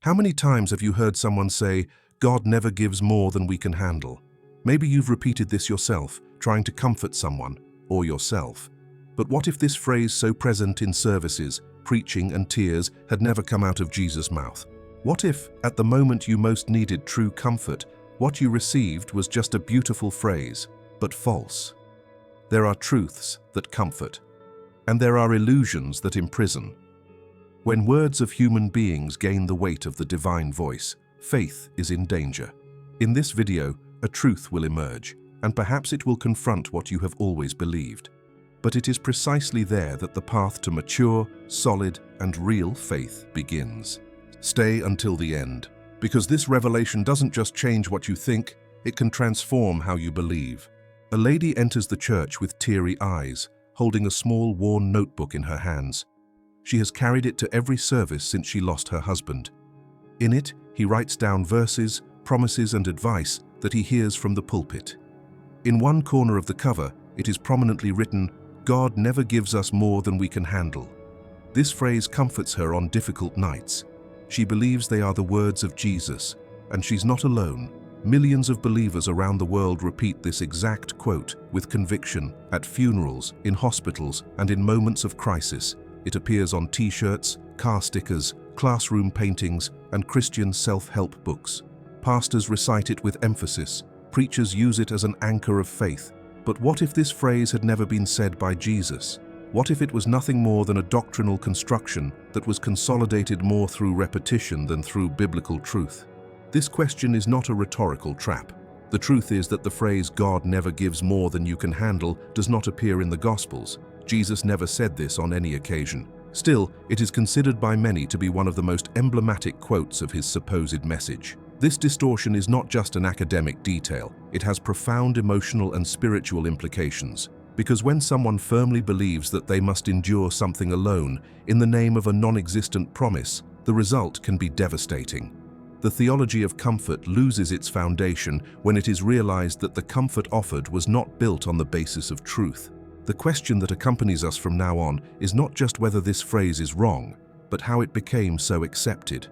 How many times have you heard someone say, "God never gives more than we can handle"? Maybe you've repeated this yourself, trying to comfort someone, or yourself. But what if this phrase, so present in services, preaching and tears, had never come out of Jesus' mouth? What if, at the moment you most needed true comfort, what you received was just a beautiful phrase, but false? There are truths that comfort, and there are illusions that imprison. When words of human beings gain the weight of the divine voice, faith is in danger. In this video, a truth will emerge, and perhaps it will confront what you have always believed. But it is precisely there that the path to mature, solid, and real faith begins. Stay until the end, because this revelation doesn't just change what you think, it can transform how you believe. A lady enters the church with teary eyes, holding a small worn notebook in her hands. She has carried it to every service since she lost her husband. In it, he writes down verses, promises, and advice that he hears from the pulpit. In one corner of the cover, it is prominently written, "God never gives us more than we can handle." This phrase comforts her on difficult nights. She believes they are the words of Jesus, and she's not alone. Millions of believers around the world repeat this exact quote with conviction at funerals, in hospitals, and in moments of crisis. It appears on t-shirts, car stickers, classroom paintings, and Christian self-help books. Pastors recite it with emphasis. Preachers use it as an anchor of faith. But what if this phrase had never been said by Jesus? What if it was nothing more than a doctrinal construction that was consolidated more through repetition than through biblical truth? This question is not a rhetorical trap. The truth is that the phrase "God never gives more than you can handle" does not appear in the Gospels. Jesus never said this on any occasion. Still, it is considered by many to be one of the most emblematic quotes of his supposed message. This distortion is not just an academic detail, it has profound emotional and spiritual implications. Because when someone firmly believes that they must endure something alone in the name of a non-existent promise, the result can be devastating. The theology of comfort loses its foundation when it is realized that the comfort offered was not built on the basis of truth. The question that accompanies us from now on is not just whether this phrase is wrong, but how it became so accepted.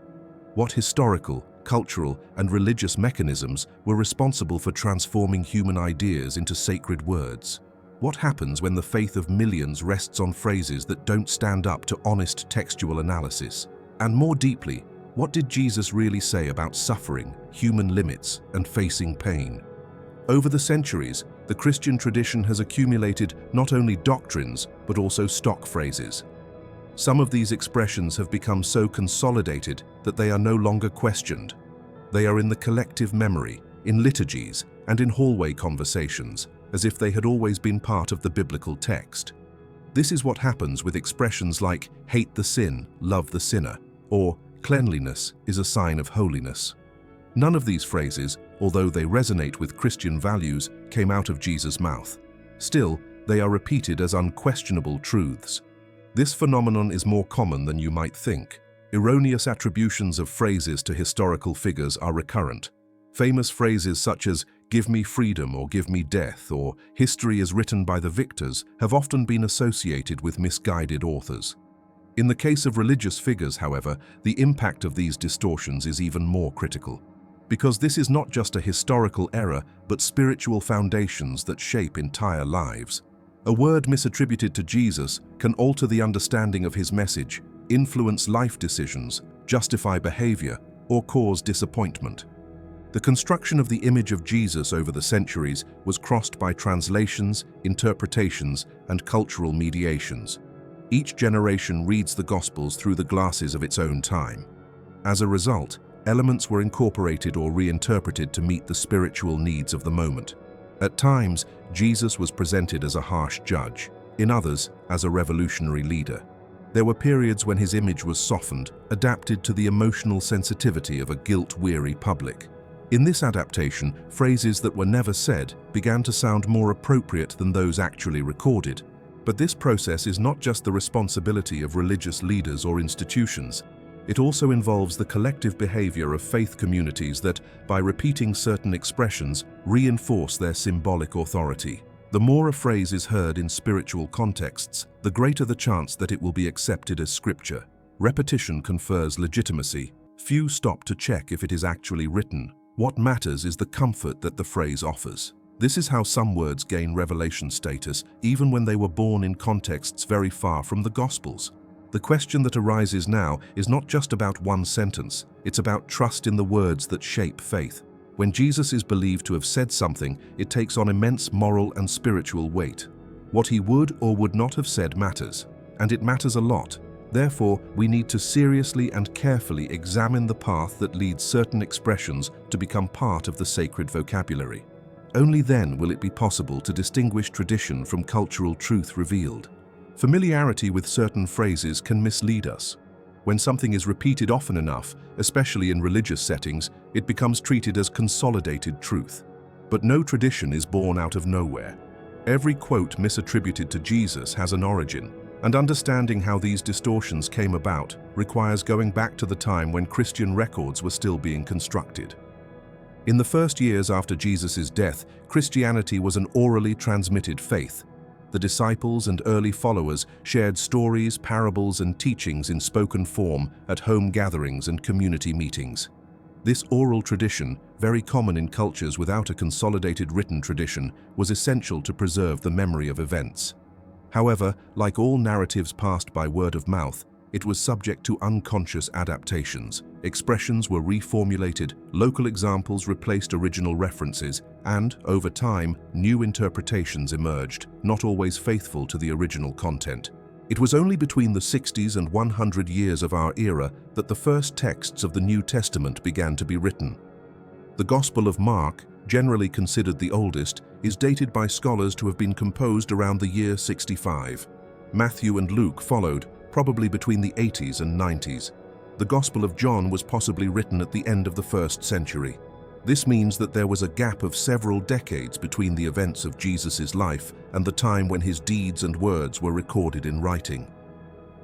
What historical, cultural, and religious mechanisms were responsible for transforming human ideas into sacred words? What happens when the faith of millions rests on phrases that don't stand up to honest textual analysis? And more deeply, what did Jesus really say about suffering, human limits, and facing pain? Over the centuries, the Christian tradition has accumulated not only doctrines, but also stock phrases. Some of these expressions have become so consolidated that they are no longer questioned. They are in the collective memory, in liturgies, and in hallway conversations, as if they had always been part of the biblical text. This is what happens with expressions like "hate the sin, love the sinner," or "cleanliness is a sign of holiness." None of these phrases, although they resonate with Christian values, came out of Jesus' mouth. Still, they are repeated as unquestionable truths. This phenomenon is more common than you might think. Erroneous attributions of phrases to historical figures are recurrent. Famous phrases such as "give me freedom" or "give me death" or "history is written by the victors" have often been associated with misguided authors. In the case of religious figures, however, the impact of these distortions is even more critical. Because this is not just a historical error, but spiritual foundations that shape entire lives. A word misattributed to Jesus can alter the understanding of his message, influence life decisions, justify behavior, or cause disappointment. The construction of the image of Jesus over the centuries was crossed by translations, interpretations, and cultural mediations. Each generation reads the Gospels through the glasses of its own time. As a result, elements were incorporated or reinterpreted to meet the spiritual needs of the moment. At times, Jesus was presented as a harsh judge, in others, as a revolutionary leader. There were periods when his image was softened, adapted to the emotional sensitivity of a guilt-weary public. In this adaptation, phrases that were never said began to sound more appropriate than those actually recorded. But this process is not just the responsibility of religious leaders or institutions. It also involves the collective behavior of faith communities that, by repeating certain expressions, reinforce their symbolic authority. The more a phrase is heard in spiritual contexts, the greater the chance that it will be accepted as scripture. Repetition confers legitimacy. Few stop to check if it is actually written. What matters is the comfort that the phrase offers. This is how some words gain revelation status, even when they were born in contexts very far from the Gospels. The question that arises now is not just about one sentence, it's about trust in the words that shape faith. When Jesus is believed to have said something, it takes on immense moral and spiritual weight. What he would or would not have said matters, and it matters a lot. Therefore, we need to seriously and carefully examine the path that leads certain expressions to become part of the sacred vocabulary. Only then will it be possible to distinguish tradition from cultural truth revealed. Familiarity with certain phrases can mislead us. When something is repeated often enough, especially in religious settings, it becomes treated as consolidated truth. But no tradition is born out of nowhere. Every quote misattributed to Jesus has an origin, and understanding how these distortions came about requires going back to the time when Christian records were still being constructed. In the first years after Jesus' death, Christianity was an orally transmitted faith. The disciples and early followers shared stories, parables, and teachings in spoken form at home gatherings and community meetings. This oral tradition, very common in cultures without a consolidated written tradition, was essential to preserve the memory of events. However, like all narratives passed by word of mouth, it was subject to unconscious adaptations. Expressions were reformulated, local examples replaced original references, and, over time, new interpretations emerged, not always faithful to the original content. It was only between the 60s and 100 years of our era that the first texts of the New Testament began to be written. The Gospel of Mark, generally considered the oldest, is dated by scholars to have been composed around the year 65. Matthew and Luke followed, probably between the 80s and 90s. The Gospel of John was possibly written at the end of the 1st century. This means that there was a gap of several decades between the events of Jesus' life and the time when his deeds and words were recorded in writing.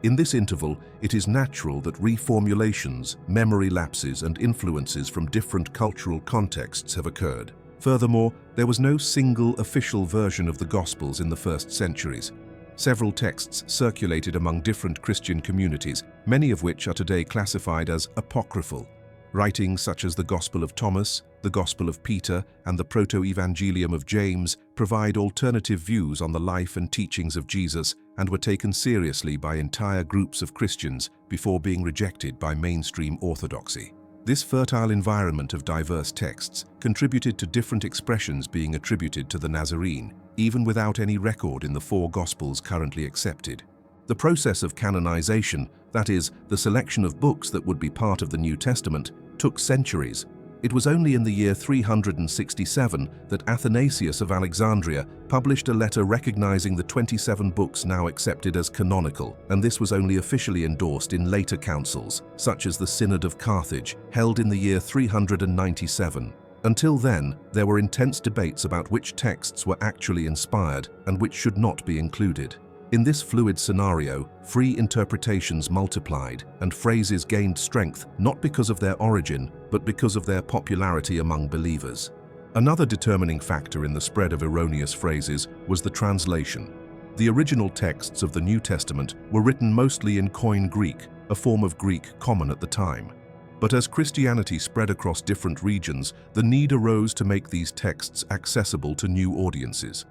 In this interval, it is natural that reformulations, memory lapses, and influences from different cultural contexts have occurred. Furthermore, there was no single official version of the Gospels in the first centuries. Several texts circulated among different Christian communities, many of which are today classified as apocryphal. Writings such as the Gospel of Thomas, the Gospel of Peter, and the Proto-Evangelium of James provide alternative views on the life and teachings of Jesus and were taken seriously by entire groups of Christians before being rejected by mainstream orthodoxy. This fertile environment of diverse texts contributed to different expressions being attributed to the Nazarene, even without any record in the 4 Gospels currently accepted. The process of canonization, that is, the selection of books that would be part of the New Testament, took centuries. It was only in the year 367 that Athanasius of Alexandria published a letter recognizing the 27 books now accepted as canonical, and this was only officially endorsed in later councils, such as the Synod of Carthage, held in the year 397. Until then, there were intense debates about which texts were actually inspired and which should not be included. In this fluid scenario, free interpretations multiplied and phrases gained strength not because of their origin, but because of their popularity among believers. Another determining factor in the spread of erroneous phrases was the translation. The original texts of the New Testament were written mostly in Koine Greek, a form of Greek common at the time. But as Christianity spread across different regions, the need arose to make these texts accessible to new audiences.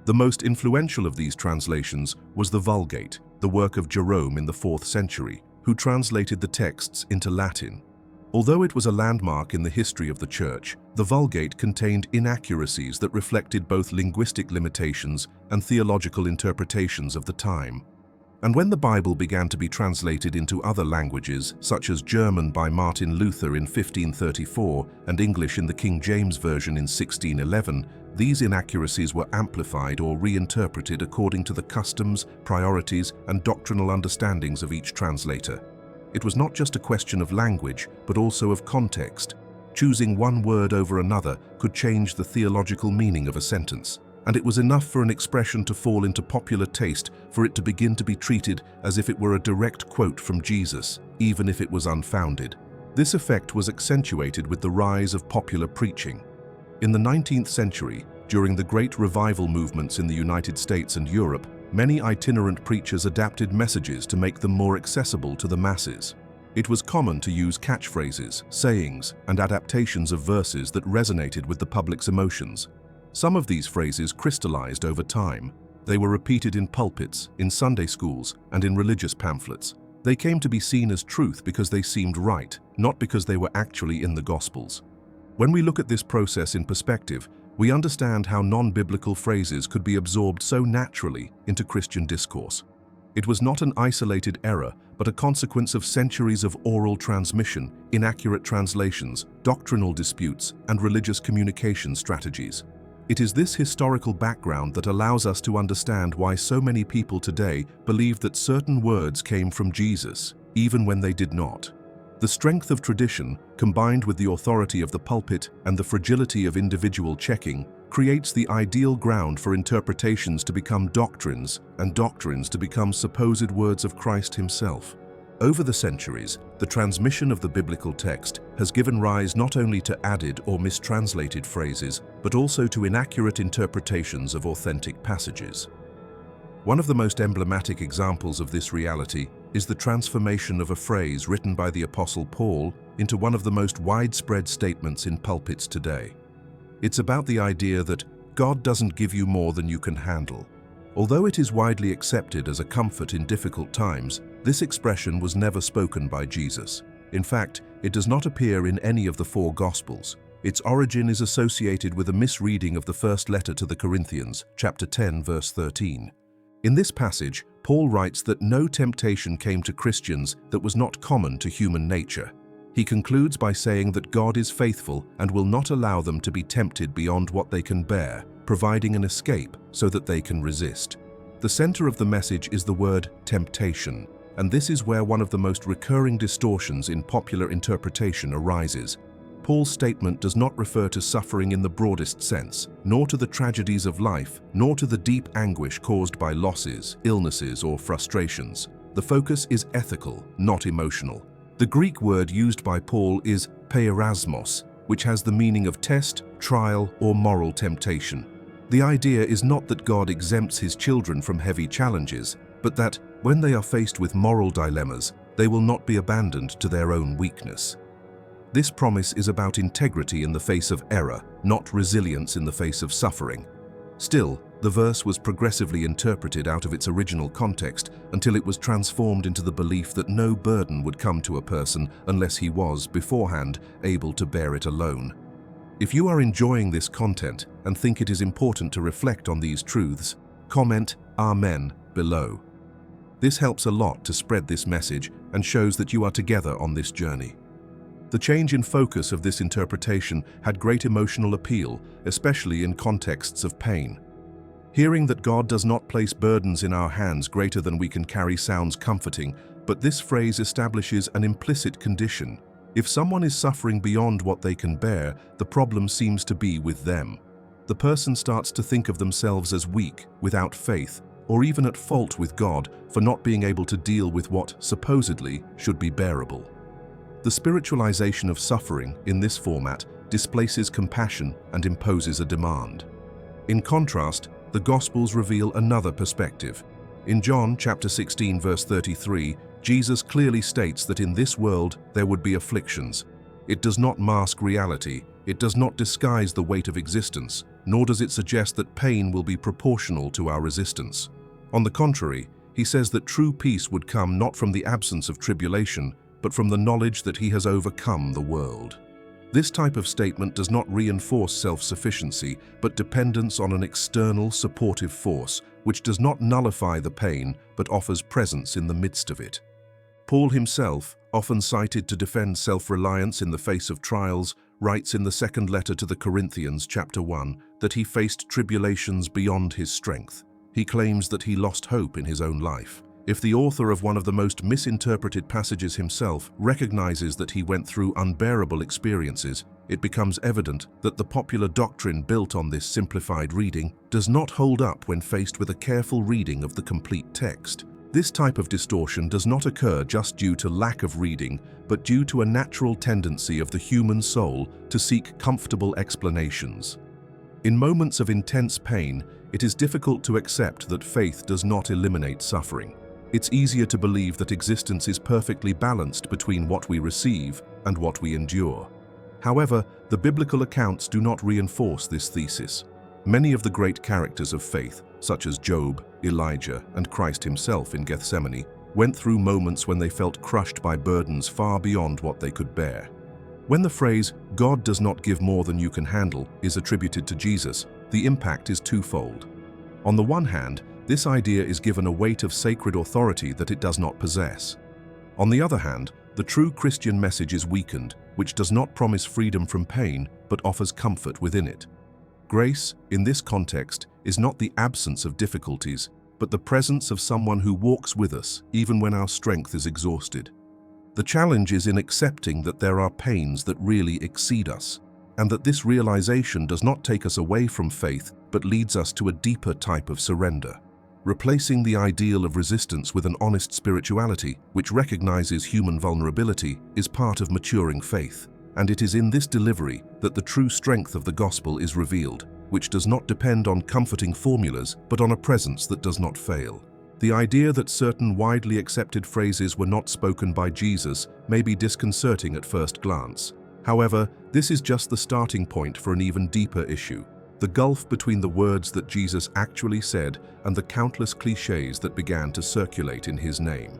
The most influential of these translations was the Vulgate, the work of Jerome in the 4th century, who translated the texts into Latin. Although it was a landmark in the history of the Church, the Vulgate contained inaccuracies that reflected both linguistic limitations and theological interpretations of the time. And when the Bible began to be translated into other languages, such as German by Martin Luther in 1534 and English in the King James Version in 1611, these inaccuracies were amplified or reinterpreted according to the customs, priorities, and doctrinal understandings of each translator. It was not just a question of language, but also of context. Choosing one word over another could change the theological meaning of a sentence, and it was enough for an expression to fall into popular taste for it to begin to be treated as if it were a direct quote from Jesus, even if it was unfounded. This effect was accentuated with the rise of popular preaching. In the 19th century, during the great revival movements in the United States and Europe, many itinerant preachers adapted messages to make them more accessible to the masses. It was common to use catchphrases, sayings, and adaptations of verses that resonated with the public's emotions. Some of these phrases crystallized over time. They were repeated in pulpits, in Sunday schools, and in religious pamphlets. They came to be seen as truth because they seemed right, not because they were actually in the Gospels. When we look at this process in perspective, we understand how non-biblical phrases could be absorbed so naturally into Christian discourse. It was not an isolated error, but a consequence of centuries of oral transmission, inaccurate translations, doctrinal disputes, and religious communication strategies. It is this historical background that allows us to understand why so many people today believe that certain words came from Jesus, even when they did not. The strength of tradition, combined with the authority of the pulpit and the fragility of individual checking, creates the ideal ground for interpretations to become doctrines and doctrines to become supposed words of Christ himself. Over the centuries, the transmission of the biblical text has given rise not only to added or mistranslated phrases, but also to inaccurate interpretations of authentic passages. One of the most emblematic examples of this reality is the transformation of a phrase written by the Apostle Paul into one of the most widespread statements in pulpits today. It's about the idea that God doesn't give you more than you can handle. Although it is widely accepted as a comfort in difficult times, this expression was never spoken by Jesus. In fact, it does not appear in any of the four Gospels. Its origin is associated with a misreading of the first letter to the Corinthians, chapter 10, verse 13. In this passage, Paul writes that no temptation came to Christians that was not common to human nature. He concludes by saying that God is faithful and will not allow them to be tempted beyond what they can bear, providing an escape so that they can resist. The center of the message is the word temptation, and this is where one of the most recurring distortions in popular interpretation arises. Paul's statement does not refer to suffering in the broadest sense, nor to the tragedies of life, nor to the deep anguish caused by losses, illnesses, or frustrations. The focus is ethical, not emotional. The Greek word used by Paul is peirasmos, which has the meaning of test, trial, or moral temptation. The idea is not that God exempts his children from heavy challenges, but that, when they are faced with moral dilemmas, they will not be abandoned to their own weakness. This promise is about integrity in the face of error, not resilience in the face of suffering. Still, the verse was progressively interpreted out of its original context until it was transformed into the belief that no burden would come to a person unless he was, beforehand, able to bear it alone. If you are enjoying this content and think it is important to reflect on these truths, comment Amen below. This helps a lot to spread this message and shows that you are together on this journey. The change in focus of this interpretation had great emotional appeal, especially in contexts of pain. Hearing that God does not place burdens in our hands greater than we can carry sounds comforting, but this phrase establishes an implicit condition. If someone is suffering beyond what they can bear, the problem seems to be with them. The person starts to think of themselves as weak, without faith, or even at fault with God for not being able to deal with what, supposedly, should be bearable. The spiritualization of suffering, in this format, displaces compassion and imposes a demand. In contrast, the Gospels reveal another perspective. In John chapter 16, verse 33, Jesus clearly states that in this world there would be afflictions. It does not mask reality, it does not disguise the weight of existence, nor does it suggest that pain will be proportional to our resistance. On the contrary, he says that true peace would come not from the absence of tribulation, but from the knowledge that he has overcome the world. This type of statement does not reinforce self-sufficiency, but dependence on an external supportive force, which does not nullify the pain, but offers presence in the midst of it. Paul himself, often cited to defend self-reliance in the face of trials, writes in the second letter to the Corinthians, chapter 1, that he faced tribulations beyond his strength. He claims that he lost hope in his own life. If the author of one of the most misinterpreted passages himself recognizes that he went through unbearable experiences, it becomes evident that the popular doctrine built on this simplified reading does not hold up when faced with a careful reading of the complete text. This type of distortion does not occur just due to lack of reading, but due to a natural tendency of the human soul to seek comfortable explanations. In moments of intense pain, it is difficult to accept that faith does not eliminate suffering. It's easier to believe that existence is perfectly balanced between what we receive and what we endure. However, the biblical accounts do not reinforce this thesis. Many of the great characters of faith, such as Job, Elijah, and Christ himself in Gethsemane, went through moments when they felt crushed by burdens far beyond what they could bear. When the phrase, "God does not give more than you can handle," is attributed to Jesus, the impact is twofold. On the one hand, this idea is given a weight of sacred authority that it does not possess. On the other hand, the true Christian message is weakened, which does not promise freedom from pain, but offers comfort within it. Grace, in this context, is not the absence of difficulties, but the presence of someone who walks with us, even when our strength is exhausted. The challenge is in accepting that there are pains that really exceed us, and that this realization does not take us away from faith, but leads us to a deeper type of surrender. Replacing the ideal of resistance with an honest spirituality, which recognizes human vulnerability, is part of maturing faith. And it is in this delivery that the true strength of the gospel is revealed, which does not depend on comforting formulas, but on a presence that does not fail. The idea that certain widely accepted phrases were not spoken by Jesus may be disconcerting at first glance. However, this is just the starting point for an even deeper issue: the gulf between the words that Jesus actually said and the countless clichés that began to circulate in his name.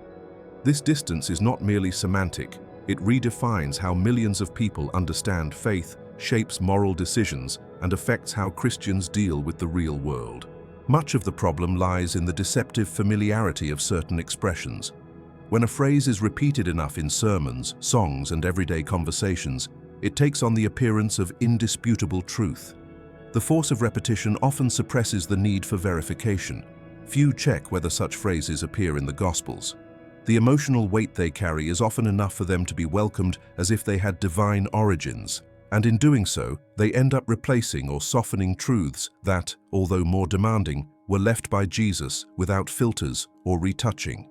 This distance is not merely semantic, it redefines how millions of people understand faith, shapes moral decisions, and affects how Christians deal with the real world. Much of the problem lies in the deceptive familiarity of certain expressions. When a phrase is repeated enough in sermons, songs, and everyday conversations, it takes on the appearance of indisputable truth. The force of repetition often suppresses the need for verification. Few check whether such phrases appear in the Gospels. The emotional weight they carry is often enough for them to be welcomed as if they had divine origins, and in doing so, they end up replacing or softening truths that, although more demanding, were left by Jesus without filters or retouching.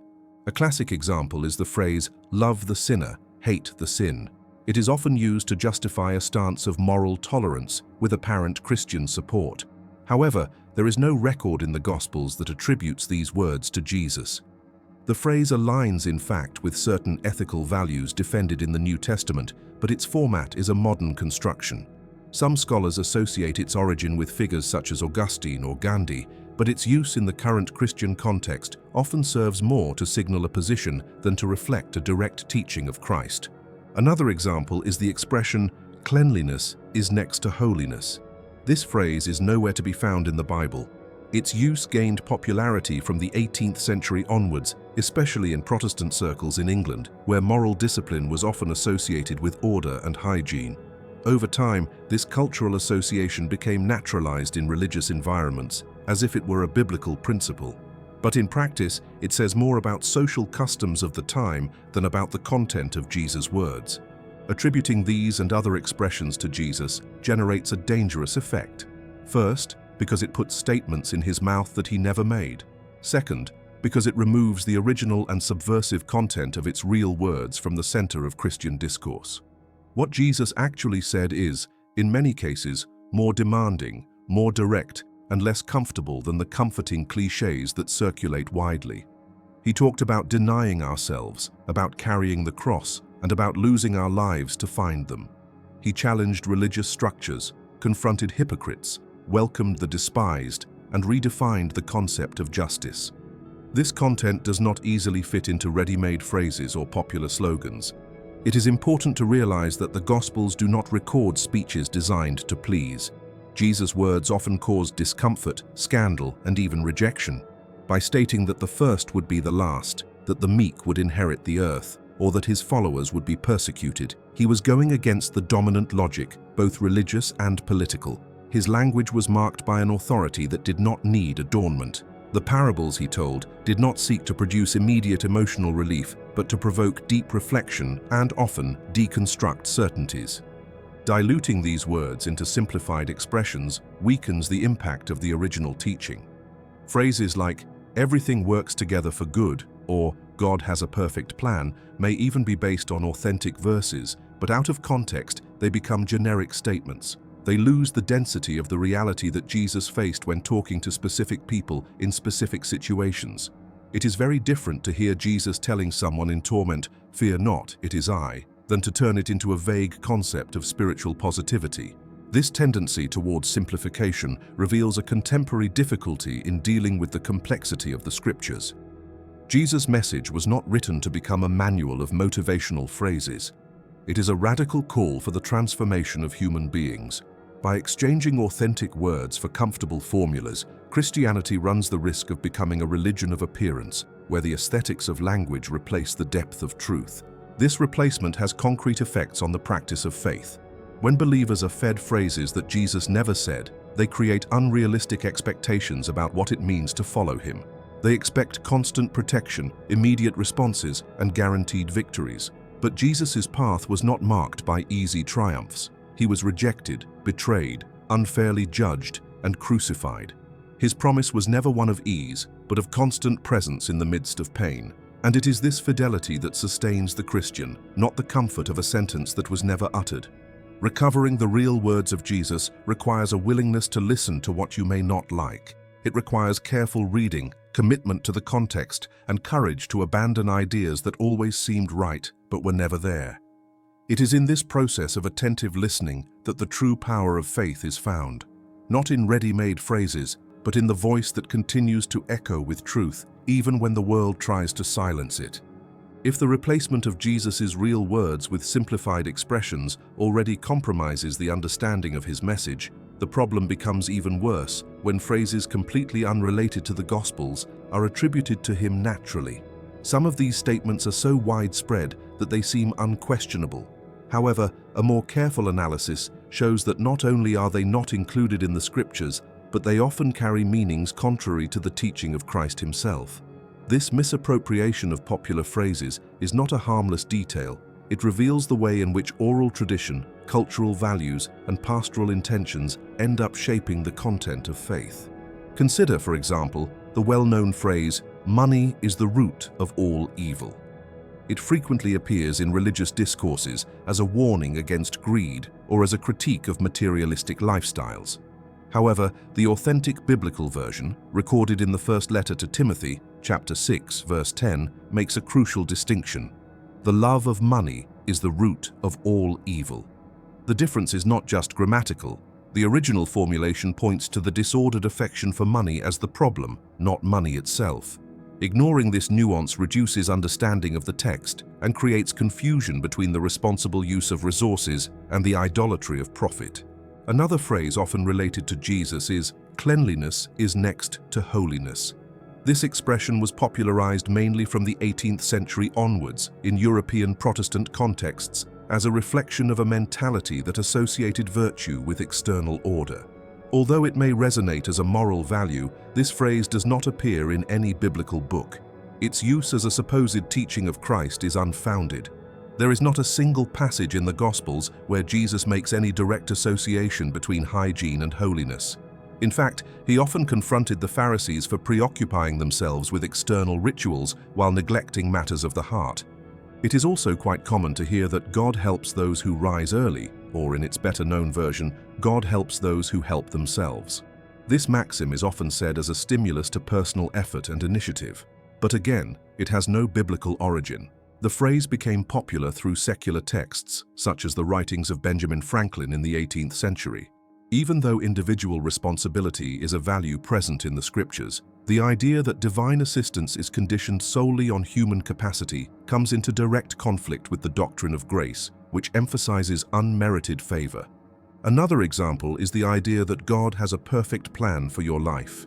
A classic example is the phrase, "Love the sinner, hate the sin." It is often used to justify a stance of moral tolerance with apparent Christian support. However, there is no record in the Gospels that attributes these words to Jesus. The phrase aligns, in fact, with certain ethical values defended in the New Testament, but its format is a modern construction. Some scholars associate its origin with figures such as Augustine or Gandhi, but its use in the current Christian context often serves more to signal a position than to reflect a direct teaching of Christ. Another example is the expression, "Cleanliness is next to holiness." This phrase is nowhere to be found in the Bible. Its use gained popularity from the 18th century onwards, especially in Protestant circles in England, where moral discipline was often associated with order and hygiene. Over time, this cultural association became naturalized in religious environments, as if it were a biblical principle. But in practice, it says more about social customs of the time than about the content of Jesus' words. Attributing these and other expressions to Jesus generates a dangerous effect. First, because it puts statements in his mouth that he never made. Second, because it removes the original and subversive content of its real words from the center of Christian discourse. What Jesus actually said is, in many cases, more demanding, more direct, and less comfortable than the comforting clichés that circulate widely. He talked about denying ourselves, about carrying the cross, and about losing our lives to find them. He challenged religious structures, confronted hypocrites, welcomed the despised, and redefined the concept of justice. This content does not easily fit into ready-made phrases or popular slogans. It is important to realize that the Gospels do not record speeches designed to please. Jesus' words often caused discomfort, scandal, and even rejection. By stating that the first would be the last, that the meek would inherit the earth, or that his followers would be persecuted, he was going against the dominant logic, both religious and political. His language was marked by an authority that did not need adornment. The parables he told did not seek to produce immediate emotional relief, but to provoke deep reflection and often deconstruct certainties. Diluting these words into simplified expressions weakens the impact of the original teaching. Phrases like, "Everything works together for good," or "God has a perfect plan," may even be based on authentic verses, but out of context, they become generic statements. They lose the density of the reality that Jesus faced when talking to specific people in specific situations. It is very different to hear Jesus telling someone in torment, "Fear not, it is I," than to turn it into a vague concept of spiritual positivity. This tendency towards simplification reveals a contemporary difficulty in dealing with the complexity of the scriptures. Jesus' message was not written to become a manual of motivational phrases. It is a radical call for the transformation of human beings. By exchanging authentic words for comfortable formulas, Christianity runs the risk of becoming a religion of appearance, where the aesthetics of language replace the depth of truth. This replacement has concrete effects on the practice of faith. When believers are fed phrases that Jesus never said, they create unrealistic expectations about what it means to follow him. They expect constant protection, immediate responses, and guaranteed victories. But Jesus' path was not marked by easy triumphs. He was rejected, betrayed, unfairly judged, and crucified. His promise was never one of ease, but of constant presence in the midst of pain. And it is this fidelity that sustains the Christian, not the comfort of a sentence that was never uttered. Recovering the real words of Jesus requires a willingness to listen to what you may not like. It requires careful reading, commitment to the context, and courage to abandon ideas that always seemed right but were never there. It is in this process of attentive listening that the true power of faith is found, not in ready-made phrases, but in the voice that continues to echo with truth, even when the world tries to silence it. If the replacement of Jesus' real words with simplified expressions already compromises the understanding of his message, the problem becomes even worse when phrases completely unrelated to the Gospels are attributed to him naturally. Some of these statements are so widespread that they seem unquestionable. However, a more careful analysis shows that not only are they not included in the scriptures, but they often carry meanings contrary to the teaching of Christ himself. This misappropriation of popular phrases is not a harmless detail. It reveals the way in which oral tradition, cultural values, and pastoral intentions end up shaping the content of faith. Consider, for example, the well-known phrase, "Money is the root of all evil." It frequently appears in religious discourses as a warning against greed or as a critique of materialistic lifestyles. However, the authentic biblical version, recorded in the first letter to Timothy, chapter 6, verse 10, makes a crucial distinction. The love of money is the root of all evil. The difference is not just grammatical. The original formulation points to the disordered affection for money as the problem, not money itself. Ignoring this nuance reduces understanding of the text and creates confusion between the responsible use of resources and the idolatry of profit. Another phrase often related to Jesus is, "Cleanliness is next to holiness." This expression was popularized mainly from the 18th century onwards in European Protestant contexts as a reflection of a mentality that associated virtue with external order. Although it may resonate as a moral value, this phrase does not appear in any biblical book. Its use as a supposed teaching of Christ is unfounded. There is not a single passage in the Gospels where Jesus makes any direct association between hygiene and holiness. In fact, he often confronted the Pharisees for preoccupying themselves with external rituals while neglecting matters of the heart. It is also quite common to hear that God helps those who rise early, or in its better-known version, God helps those who help themselves. This maxim is often said as a stimulus to personal effort and initiative. But again, it has no biblical origin. The phrase became popular through secular texts, such as the writings of Benjamin Franklin in the 18th century. Even though individual responsibility is a value present in the scriptures, the idea that divine assistance is conditioned solely on human capacity comes into direct conflict with the doctrine of grace, which emphasizes unmerited favor. Another example is the idea that God has a perfect plan for your life.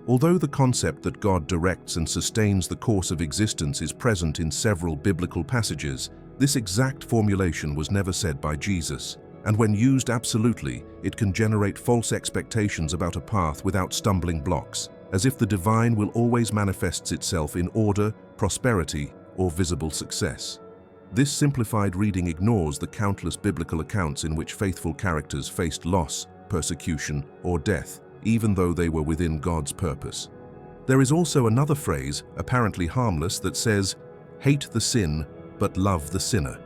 Although the concept that God directs and sustains the course of existence is present in several biblical passages, this exact formulation was never said by Jesus. And when used absolutely, it can generate false expectations about a path without stumbling blocks, as if the divine will always manifest itself in order, prosperity, or visible success. This simplified reading ignores the countless biblical accounts in which faithful characters faced loss, persecution, or death, even though they were within God's purpose. There is also another phrase, apparently harmless, that says, "Hate the sin, but love the sinner."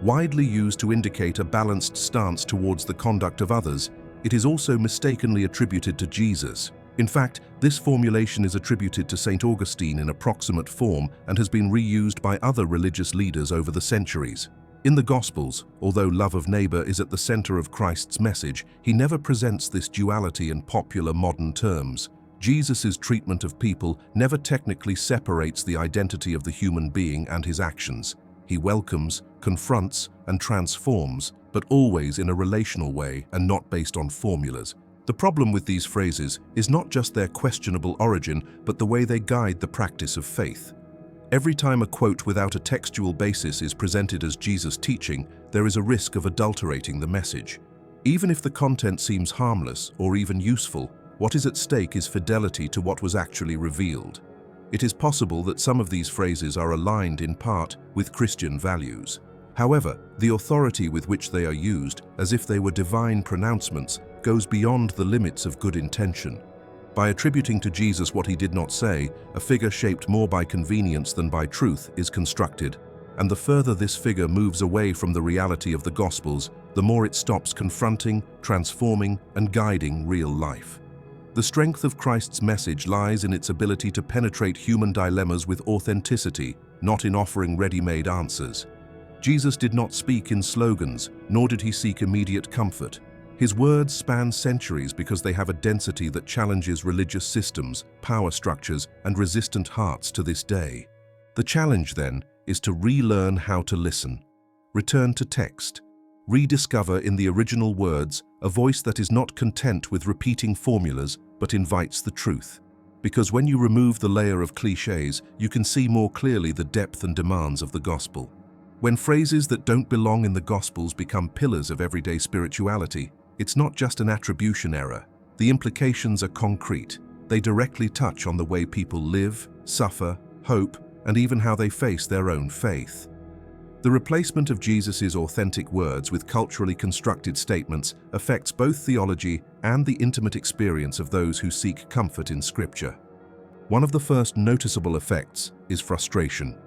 Widely used to indicate a balanced stance towards the conduct of others, it is also mistakenly attributed to Jesus. In fact, this formulation is attributed to St. Augustine in approximate form and has been reused by other religious leaders over the centuries. In the Gospels, although love of neighbor is at the center of Christ's message, he never presents this duality in popular modern terms. Jesus' treatment of people never technically separates the identity of the human being and his actions. He welcomes, confronts, and transforms, but always in a relational way and not based on formulas. The problem with these phrases is not just their questionable origin, but the way they guide the practice of faith. Every time a quote without a textual basis is presented as Jesus' teaching, there is a risk of adulterating the message. Even if the content seems harmless or even useful, what is at stake is fidelity to what was actually revealed. It is possible that some of these phrases are aligned in part with Christian values. However, the authority with which they are used, as if they were divine pronouncements, goes beyond the limits of good intention. By attributing to Jesus what he did not say, a figure shaped more by convenience than by truth is constructed, and the further this figure moves away from the reality of the Gospels, the more it stops confronting, transforming, and guiding real life. The strength of Christ's message lies in its ability to penetrate human dilemmas with authenticity, not in offering ready-made answers. Jesus did not speak in slogans, nor did he seek immediate comfort. His words span centuries because they have a density that challenges religious systems, power structures, and resistant hearts to this day. The challenge, then, is to relearn how to listen. Return to text. Rediscover in the original words a voice that is not content with repeating formulas but invites the truth. Because when you remove the layer of clichés, you can see more clearly the depth and demands of the gospel. When phrases that don't belong in the Gospels become pillars of everyday spirituality, it's not just an attribution error. The implications are concrete. They directly touch on the way people live, suffer, hope, and even how they face their own faith. The replacement of Jesus' authentic words with culturally constructed statements affects both theology and the intimate experience of those who seek comfort in Scripture. One of the first noticeable effects is frustration.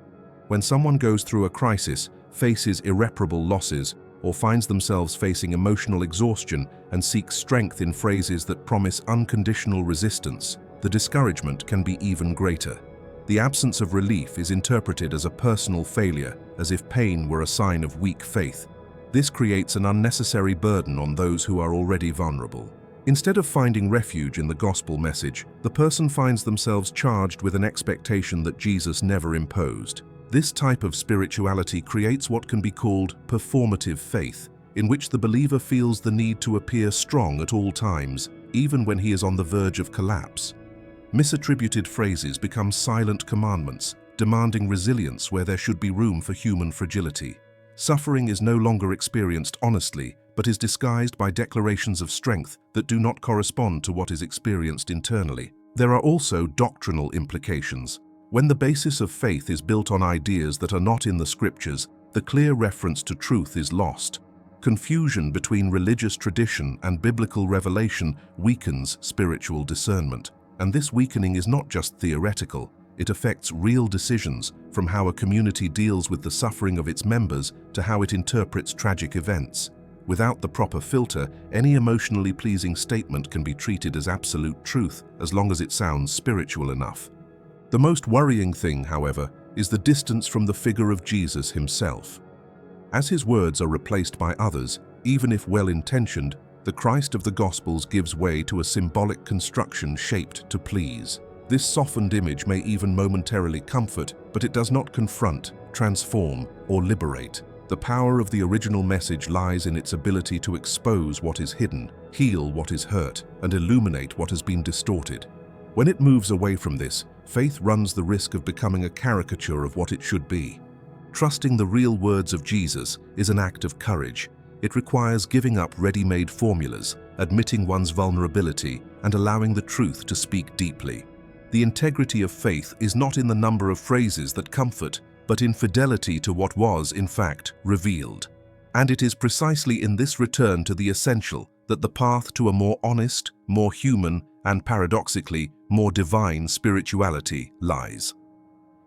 When someone goes through a crisis, faces irreparable losses, or finds themselves facing emotional exhaustion and seeks strength in phrases that promise unconditional resistance, the discouragement can be even greater. The absence of relief is interpreted as a personal failure, as if pain were a sign of weak faith. This creates an unnecessary burden on those who are already vulnerable. Instead of finding refuge in the gospel message, the person finds themselves charged with an expectation that Jesus never imposed. This type of spirituality creates what can be called performative faith, in which the believer feels the need to appear strong at all times, even when he is on the verge of collapse. Misattributed phrases become silent commandments, demanding resilience where there should be room for human fragility. Suffering is no longer experienced honestly, but is disguised by declarations of strength that do not correspond to what is experienced internally. There are also doctrinal implications. When the basis of faith is built on ideas that are not in the Scriptures, the clear reference to truth is lost. Confusion between religious tradition and biblical revelation weakens spiritual discernment. And this weakening is not just theoretical. It affects real decisions, from how a community deals with the suffering of its members to how it interprets tragic events. Without the proper filter, any emotionally pleasing statement can be treated as absolute truth, as long as it sounds spiritual enough. The most worrying thing, however, is the distance from the figure of Jesus himself. As his words are replaced by others, even if well-intentioned, the Christ of the Gospels gives way to a symbolic construction shaped to please. This softened image may even momentarily comfort, but it does not confront, transform, or liberate. The power of the original message lies in its ability to expose what is hidden, heal what is hurt, and illuminate what has been distorted. When it moves away from this, faith runs the risk of becoming a caricature of what it should be. Trusting the real words of Jesus is an act of courage. It requires giving up ready-made formulas, admitting one's vulnerability, and allowing the truth to speak deeply. The integrity of faith is not in the number of phrases that comfort, but in fidelity to what was, in fact, revealed. And it is precisely in this return to the essential that the path to a more honest, more human, and paradoxically, more divine spirituality lies.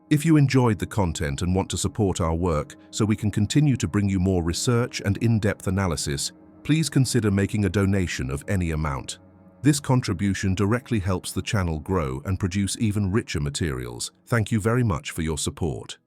If you enjoyed the content and want to support our work so we can continue to bring you more research and in-depth analysis, please consider making a donation of any amount. This contribution directly helps the channel grow and produce even richer materials. Thank you very much for your support.